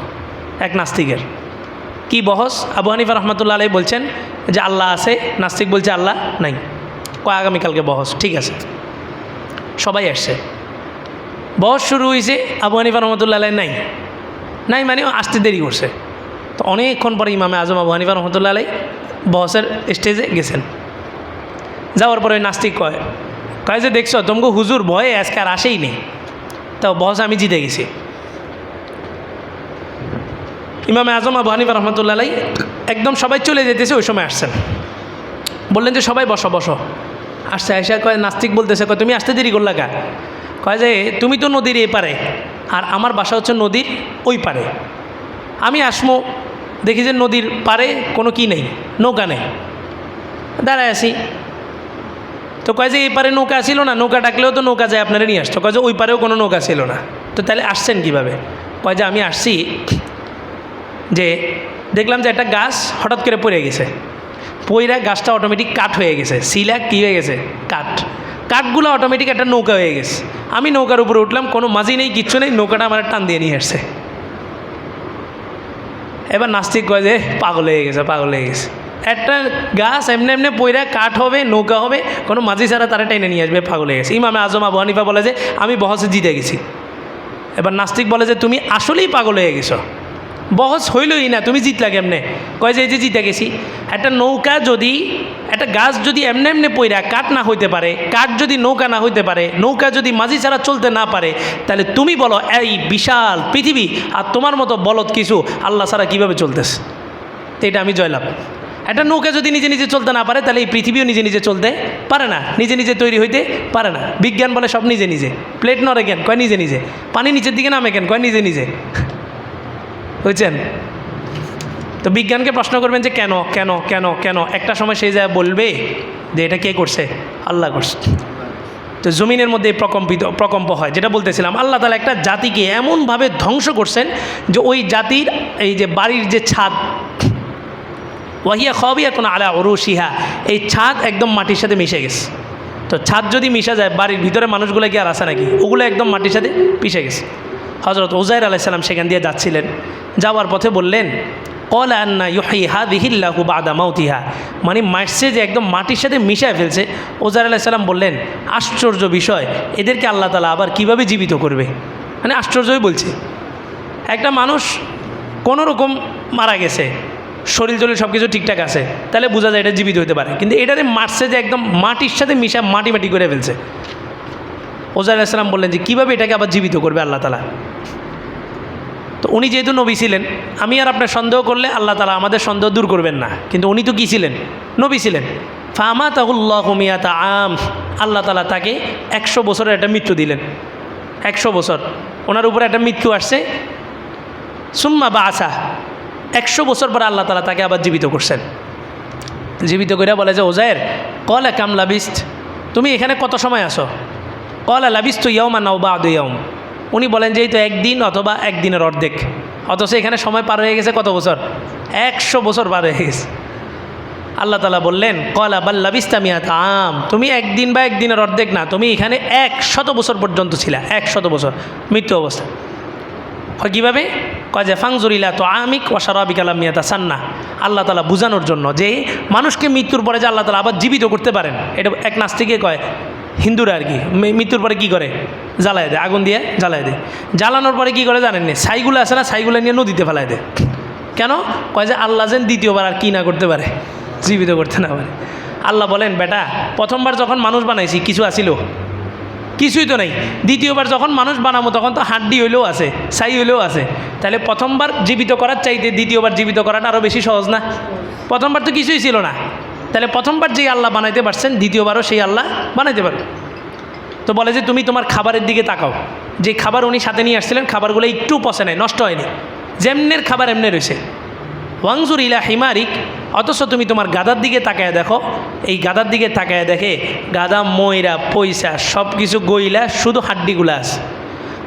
S1: এক নাস্তিকের। কি বহস? আবু হানিফা রহমতুল্লাহ আলাইহি বলছেন যে আল্লাহ আছে, নাস্তিক বলছে আল্লাহ নাই। কয় আগামীকালকে বহস, ঠিক আছে। সবাই আসছে, বহস শুরু হয়েছে। আবু হানিফা রহমতুল্লাহ আলাইহি নাই মানে আসতে দেরি করছে। তো অনেকক্ষণ পরে ইমামে আজম আবু হানিফা রহমতুল্লাহ আলাইহি বহসের স্টেজে গেছেন। যাওয়ার পরে ওই নাস্তিক কয় যে দেখছো তোমাকে হুজুর ভয়ে আজকে আর আসেই নেই, তাও বহস আমি জিতে গেছি। ইমামে আজম আবু হানিফা রহমতুল্লাহ আলাইহি একদম সবাই চলে যেতেছে, ওই সময় আসছেন। বললেন যে সবাই বসো বসো। আসছে আয়সা কয়, নাস্তিক বলতেছে কয় তুমি আসতে দেরি করলা কা? কয় যে তুমি তো নদীর এই পারে, আর আমার বাসা হচ্ছে নদীর ওই পারে। আমি আসমো দেখি যে নদীর পারে কোনো কি নেই, নৌকা নেই, দাঁড়ায় আসি। তো কয় যে এই পারে নৌকা ছিল না, নৌকা ডাকলেও তো নৌকা যায় আপনারা নিয়ে আসতো। কয় যে ওই পারেও কোনো নৌকা ছিল না। তো তাহলে আসছেন কীভাবে? কয় যে আমি আসছি যে দেখলাম যে একটা গাছ হঠাৎ করে পড়ে গেছে, পইরা গাছটা অটোমেটিক কাঠ হয়ে গেছে, শিলা কী হয়ে গেছে? কাঠগুলো অটোমেটিক একটা নৌকা হয়ে গেছে। আমি নৌকার উপরে উঠলাম, কোনো মাঝি নেই, কিচ্ছু নেই, নৌকাটা আমার টান দিয়ে নিয়ে আসছে। এবার নাস্তিক কয় যে পাগল হয়ে গেছে। একটা গাছ এমনি এমনি পইরা কাঠ হবে, নৌকা হবে, কোনো মাঝি ছাড়া তারা টেনে নিয়ে আসবে, পাগল হয়ে গেছে। ইমামে আজম আবু হানিফা বলে যে আমি বহসে জিতে গেছি। এবার নাস্তিক বলে যে তুমি আসলেই পাগল হয়ে গেছো, বহস হইলই না, তুমি জিতলা কেমনে? কয় যে এই যে জিতে গেছি। একটা নৌকা যদি, একটা গাছ যদি এমনি এমনি পইরা কাঠ না হইতে পারে, কাঠ যদি নৌকা না হইতে পারে, নৌকা যদি মাঝি ছাড়া চলতে না পারে, তাহলে তুমি বলো এই বিশাল পৃথিবী আর তোমার মতো বলদ কিছু আল্লাহ ছাড়া কীভাবে চলতেছে? তো এটা আমি জয়লাভ। একটা নৌকা যদি নিজে নিজে চলতে না পারে তাহলে এই পৃথিবীও নিজে নিজে চলতে পারে না, নিজে নিজে তৈরি হইতে পারে না। বিজ্ঞান বলে সব নিজে নিজে, প্লেট নড়ে কেন কয় নিজে নিজে, পানি নিচের দিকে নামে কেন কয় নিজে নিজে, বুঝছেন? তো বিজ্ঞানকে প্রশ্ন করবেন যে কেন কেন কেন কেন, একটা সময় সেই জায়গায় বলবে যে এটা কে করছে, আল্লাহ করছে। তো জমিনের মধ্যে প্রকম্প হয়, যেটা বলতেছিলাম, আল্লাহ তাআলা একটা জাতিকে এমনভাবে ধ্বংস করছেন যে ওই জাতির এই যে বাড়ির যে ছাদ, ওয়াহিয়া খাবিয়াতুন আলা উরুশিহা, এই ছাদ একদম মাটির সাথে মিশে গেছে। তো ছাদ যদি মিশে যায়, বাড়ির ভিতরে মানুষগুলো কি আর আছে নাকি, ওগুলো একদম মাটির সাথে মিশে গেছে। হযরত উযাইর আলাইহিস সালাম সেখান দিয়ে যাচ্ছিলেন, যাওয়ার পথে বললেন ক্বালা আন্না ইউহয়ি হাযিহিল্লাহু বা'দা মাউতিহা, মানে মারছে যে একদম মাটির সাথে মিশায় ফেলছে। উযাইর আলাইহিস সালাম বললেন আশ্চর্য বিষয়, এদেরকে আল্লাহ তাআলা আবার কিভাবে জীবিত করবে, মানে আশ্চর্যই বলছে। একটা মানুষ কোনো রকম মারা গেছে, শরীর টরীর সব কিছু ঠিকঠাক আছে, তাহলে বোঝা যায় এটা জীবিত হতে পারে, কিন্তু এটাতে মারছে যে একদম মাটির সাথে মিশা মাটি মাটি করে ফেলছে। উযাইর আলাইহিস সালাম বললেন যে কীভাবে এটাকে আবার জীবিত করবে আল্লাহ তাআলা। তো উনি যেহেতু নবী ছিলেন, আমি আর আপনার সন্দেহ করলে আল্লাহ তাআলা আমাদের সন্দেহ দূর করবেন না, কিন্তু উনি তো কী ছিলেন, নবী ছিলেন। ফামাতাহুল্লাহু মিয়াতা আম, আল্লাহ তাআলা তাকে 100 বছরের একটা মৃত্যু দিলেন। 100 বছর ওনার উপরে একটা মৃত্যু আসছে। সুম্মা বাআসা, 100 বছর পর আল্লাহ তাআলা তাকে আবার জীবিত করছেন। জীবিত করে বলে যে উযাইর ক্বালা কাম লাবিস্ত, তুমি এখানে কত সময় আসো? ক্বালা লাবিস্তু ইয়াওমান আও বা'দু ইয়াওম, উনি বলেন যে এই তো একদিন অথবা একদিনের অর্ধেক, অথচ এখানে সময় পার হয়ে গেছে কত বছর, 100 বছর পার হয়ে গেছে। আল্লাহ তাআলা বললেন ক্বালা বাল লাবিস্তা মিয়াতা আম, তুমি একদিন বা একদিনের অর্ধেক না, তুমি এখানে 100 বছর পর্যন্ত ছিলা, 100 বছর মৃত্যু অবস্থা। কীভাবে? কয় যে ফাংজুরিলা তো আমিক ওয়া শারাবিকা লাম ইয়াতাসান্না, আল্লাহ তাআলা বোঝানোর জন্য যে মানুষকে মৃত্যুর পরে যে আল্লাহ তাআলা আবার জীবিত করতে পারেন। এটা এক নাস্তিকে কয়, হিন্দুরা আর কি, মৃত্যুর পরে কী করে, জ্বালায় দেয়, আগুন দিয়ে জ্বালায় দেয়। জ্বালানোর পরে কী করে জানেন না, ছাইগুলো আছে না, ছাইগুলো নিয়ে নদীতে ফেলায় দেয়। কেন? কয় যে আল্লাহ যেন দ্বিতীয়বার আর কী না করতে পারে, জীবিত করতে না পারে। আল্লাহ বলেন বেটা, প্রথমবার যখন মানুষ বানাইছি কিছু আসিল, কিছুই তো নেই। দ্বিতীয়বার যখন মানুষ বানাবো তখন তো হাড্ডি হইলেও আছে, ছাই হইলেও আছে, তাহলে প্রথমবার জীবিত করার চাইতে দ্বিতীয়বার জীবিত করাটা আরও বেশি সহজ না? প্রথমবার তো কিছুই ছিল না, তাহলে প্রথমবার যেই আল্লাহ বানাইতে পারছেন দ্বিতীয়বারও সেই আল্লাহ বানাইতে পারবে। তো বলে যে তুমি তোমার খাবারের দিকে তাকাও, যে খাবার উনি সাথে নিয়ে আসছিলেন খাবারগুলো একটু পচে নাই, নষ্ট হয়নি, যেমনের খাবার এমনি রয়েছে। ওয়াংজুর ইলা হিমারিক, অথচ তুমি তোমার গাদার দিকে তাকায় দেখো, এই গাদার দিকে তাকায় দেখে গাদা ময়রা পয়সা সব কিছু গইলা, শুধু হাড্ডিগুলো আছে,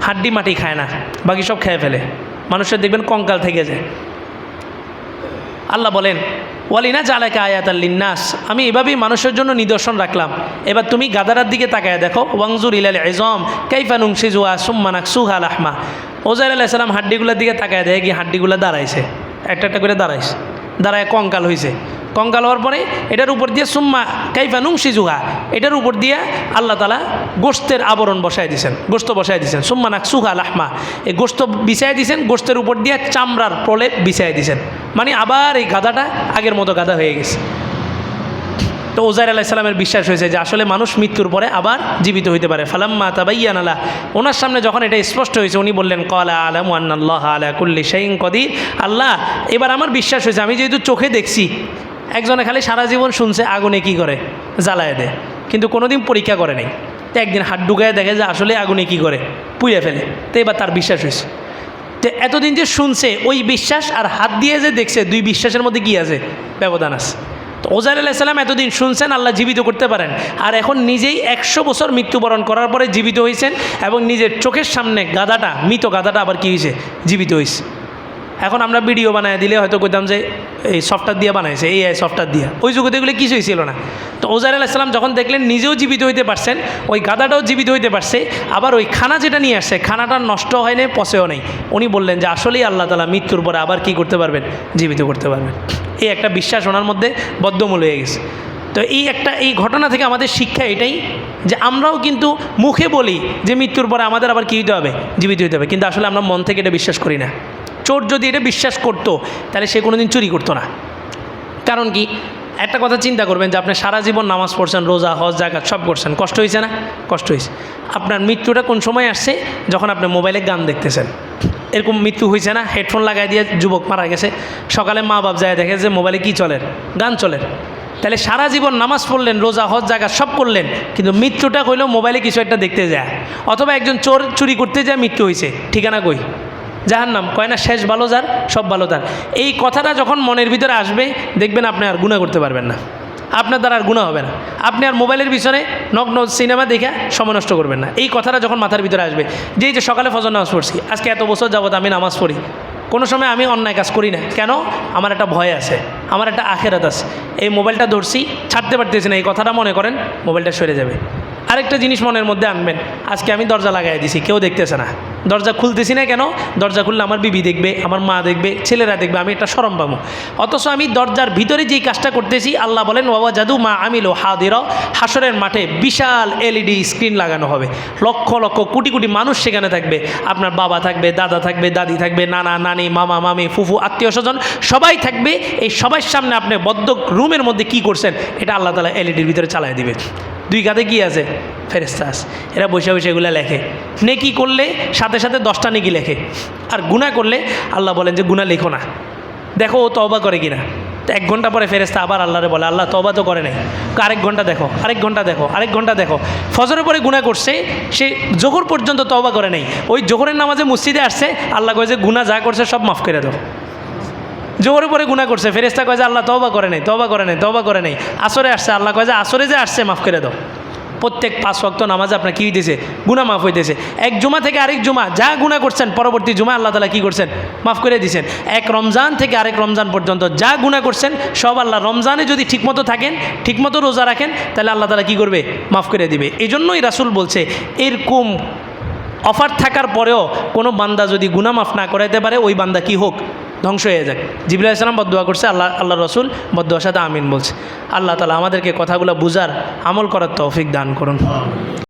S1: হাড্ডি মাটি খায় না, বাকি সব খেয়ে ফেলে, মানুষের দেখবেন কঙ্কাল থেকে যায়। আল্লাহ বলেন ওয়ালিনা জালাকা আয়াতাল লিন্নাস, আমি এভাবেই মানুষের জন্য নিদর্শন রাখলাম। এবার তুমি গাদারার দিকে তাকায় দেখো, ওয়াংজুর ইলাল ইযম কাইফা নুনশিজুহা সুম্মা নাকসুহা লাহমা। উযাইর আলাইহিস সালাম হাড্ডিগুলোর দিকে তাকায় দেখে কি হাড্ডিগুলো দাঁড়াইছে, একটা একটা করে দাঁড়াইছে, দাঁড়ায় কঙ্কাল হয়েছে। কঙ্কাল হওয়ার পরে এটার উপর দিয়ে সুম্মা কাইফা নুনশিজুহা, এটার উপর দিয়ে আল্লাহ তাআলা গোশতের আবরণ বসায় দিয়েছেন, গোশত বসায় দিয়েছেন। সুম্মা নাকসুহা লাহমা, এই গোশত বিছায় দিয়েছেন, গোশতের উপর দিয়ে চামড়ার প্রলেপ বিছায় দিয়েছেন, মানে আবার এই গাদাটা আগের মতো গাদা হয়ে গেছে। তো উযাইর আলাইহিস সালামের বিশ্বাস হয়েছে যে আসলে মানুষ মৃত্যুর পরে আবার জীবিত হইতে পারে। ফালাম্মা তাবায়্যানা লা, ওনার সামনে যখন এটা স্পষ্ট হয়েছে উনি বললেন ক্বালা আ'লামু আন্নাল্লাহা আলা কুল্লি শাইইন কাদির, আল্লাহ এবার আমার বিশ্বাস হয়েছে, আমি যেহেতু চোখে দেখছি, একজনে খালি সারা জীবন শুনছে আগুনে কি করে জ্বালায় দেয়, কিন্তু কোনোদিন পরীক্ষা করে নাই। তো একদিন হাত ঢুকায় দেখে যে আসলে আগুনে কি করে পুড়ে ফেলে, তো এবার তার বিশ্বাস হয়েছে। তো এতদিন যে শুনছে ওই বিশ্বাস আর হাত দিয়ে যে দেখছে, দুই বিশ্বাসের মধ্যে কি আছে, ব্যবধান আছে। তো উযাইর আলাইহিস সালাম এতদিন শুনছেন আল্লাহ জীবিত করতে পারেন, আর এখন নিজেই 100 বছর মৃত্যুবরণ করার পরে জীবিত হয়েছেন, এবং নিজের চোখের সামনে গাদাটা, মৃত গাদাটা আবার কী হয়েছে, জীবিত হয়েছে। এখন আমরা ভিডিও বানায় দিলে হয়তো কইতাম যে এই সফটওয়্যার দিয়ে বানাইছে, এই সফটওয়্যার দিয়ে, ওই যুগে এগুলো কিছুই ছিল না। তো উযাইর আলাইহিস সালাম যখন দেখলেন নিজেও জীবিত হইতে পারছেন, ওই গাদাটাও জীবিত হইতে পারছে, আবার ওই খানা যেটা নিয়ে আসছে খানাটা নষ্ট হয় নাই, পচেও নেই, উনি বললেন যে আসলেই আল্লাহ তাআলা মৃত্যুর পরে আবার কি করতে পারবেন, জীবিত করতে পারবেন। এই একটা বিশ্বাস ওনার মধ্যে বদ্ধমূল হয়ে গেছে। তো এই ঘটনা থেকে আমাদের শিক্ষা এটাই যে আমরাও কিন্তু মুখে বলি যে মৃত্যুর পরে আমাদের আবার কী হইতে হবে, জীবিত হইতে হবে, কিন্তু আসলে আমরা মন থেকে এটা বিশ্বাস করি না। চোর যদি এটা বিশ্বাস করতো তাহলে সে কোনোদিন চুরি করতো না। কারণ কি, একটা কথা চিন্তা করবেন যে আপনি সারা জীবন নামাজ পড়ছেন, রোজা হজ জাকাত সব করছেন, কষ্ট হয়েছে না? কষ্ট হয়েছে। আপনার মৃত্যুটা কোন সময় আসছে? যখন আপনি মোবাইলে গান দেখতেছেন, এরকম মৃত্যু হয়েছে না, হেডফোন লাগাই দিয়ে যুবক মারা গেছে, সকালে মা বাপ যায় দেখে যে মোবাইলে কী চলে, গান চলে। তাহলে সারা জীবন নামাজ পড়লেন, রোজা হজ জায়গা সব করলেন, কিন্তু মৃত্যুটা হইলেও মোবাইলে কিছু একটা দেখতে যায়। অথবা একজন চোর চুরি করতে যায়, মৃত্যু হয়েছে, ঠিকানা কই? জাহান্নাম। কয় না শেষ ভালো যার সব ভালো তার। এই কথাটা যখন মনের ভিতরে আসবে, দেখবেন আপনি আর গুনাহ করতে পারবেন না, আপনার দ্বারা আর গুনাহ হবে না। আপনি আর মোবাইলের পিছনে নগ্ন সিনেমা দেখে সময় নষ্ট করবেন না। এই কথাটা যখন মাথার ভিতরে আসবে, যে সকালে ফজর নামাজ পড়ছি, আজকে এত বছর যাবত আমি নামাজ পড়ি, কোনো সময় আমি অন্যায় কাজ করি না, কেন? আমার একটা ভয় আছে, আমার একটা আখেরাত আছে। এই মোবাইলটা ধরছি, ছাড়তে পারতেছি না, এই কথাটা মনে করেন, মোবাইলটা সরে যাবে। আরেকটা জিনিস মনের মধ্যে আনবেন, আজকে আমি দরজা লাগাই দিছি, কেউ দেখতেছে না, দরজা খুলতেছি না কেন? দরজা খুললে আমার বিবি দেখবে, আমার মা দেখবে, ছেলেরা দেখবে, আমি একটা শরম পাবো। অথচ আমি দরজার ভিতরে যেই কাজটা করতেছি, আল্লাহ বলেন ওয়া জাদু মা আমিলো হাদিরা, হাসরের মাঠে বিশাল এলইডি স্ক্রিন লাগানো হবে, লক্ষ লক্ষ কোটি কোটি মানুষ সেখানে থাকবে, আপনার বাবা থাকবে, দাদা থাকবে, দাদি থাকবে, নানা নানি, মামা মামি, ফুফু, আত্মীয় স্বজন সবাই থাকবে। এই সবার সামনে আপনি বদ্ধ রুমের মধ্যে কি করছেন, এটা আল্লাহ তাআলা এলইডির ভিতরে চালাই দিবে। দুই কাঁধে কি আছে? ফেরেশতা আছে, এরা বসে বসে এগুলো লেখে। নেকি করলে সাথে সাথে 10টা নেকি লেখে, আর গুনাহ করলে আল্লাহ বলেন যে গুনাহ লেখো না, দেখো ও তওবা করে কিনা। তো 1 ঘন্টা পরে ফেরেশতা আবার আল্লাহরে বলে, আল্লাহ তওবা তো করে নাই, আরেক ঘন্টা দেখো, আরেক ঘন্টা দেখো, আরেক ঘন্টা দেখো। ফজরের পরে গুনাহ করছে, সে জোহর পর্যন্ত তওবা করে নাই, ওই জোহরের নামাজে মসজিদে আসছে, আল্লাহ কয় যে গুনাহ যা করছে সব মাফ করে দাও। জোহরের পরে গুনাহ করছে, ফেরেশতা কয় যে আল্লাহ তওবা করে নাই, তওবা করে নাই, তওবা করে নাই। আসরে আসছে, আল্লাহ কয় যে আসরে যে আসছে মাফ করে দাও। প্রত্যেক 5 ওয়াক্ত নামাজে আপনার কী হইতেছে? গুনাহ মাফ হইতেছে। এক জুমা থেকে আরেক জুমা যা গুনাহ করছেন, পরবর্তী জুমা আল্লাহ তাআলা কী করছেন? মাফ করে দিয়েছেন। এক রমজান থেকে আরেক রমজান পর্যন্ত যা গুনাহ করছেন সব আল্লাহ, রমজানে যদি ঠিকমতো থাকেন, ঠিকমতো রোজা রাখেন, তাহলে আল্লাহ তাআলা কী করবে? মাফ করে দিবে। এই জন্যই রাসূল বলছে, এরকম অফার থাকার পরেও কোনো বান্দা যদি গুনাহ মাফ না করাইতে পারে, ওই বান্দা কি হোক? ধ্বংস হয়ে যাক। জিবরাইল আলাইহিস সালাম বদদুয়া করছে, আল্লাহ রসুল বদদুয়ার সাথে আমিন বলছে। আল্লাহ তাআলা আমাদেরকে কথাগুলো বুঝার, আমল করার তৌফিক দান করুন।